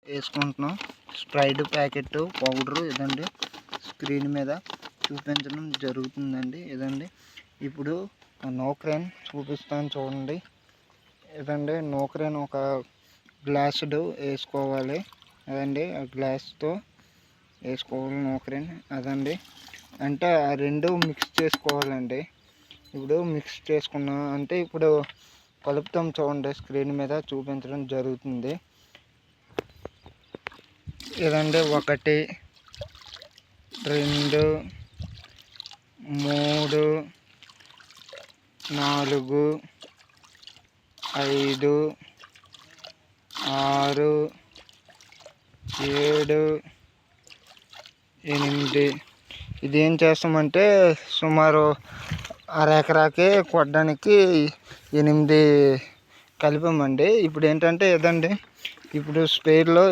వేసుకుంటున్నాం. Spread packet powder ఇదండి screen మీద చూపించడం జరుగుతుందండి. ఇదండి ఇప్పుడు నోక్రేన్ చూపిస్తాను చూడండి. ఇదండి నోక్రేన్ ఒక గ్లాసుడు వేసుకోవాలి. అదండి ఆ గ్లాస్తో వేసుకోవాలి నోక్రేన్. అదండి అంటే ఆ రెండు మిక్స్ చేసుకోవాలండి. ఇప్పుడు మిక్స్ చేసుకున్నాం అంటే ఇప్పుడు కలుపుతాం చూడండి. స్క్రీన్ మీద చూపించడం జరుగుతుంది. ఇదండి 1 2 3 4 5 6 7 8. ఇది ఏం చేస్తామంటే సుమారు అరెకరాకి కొట్టడానికి 8 కలిపామండి. ఇప్పుడు ఏంటంటే ఇదండి ఇప్పుడు స్పేర్లో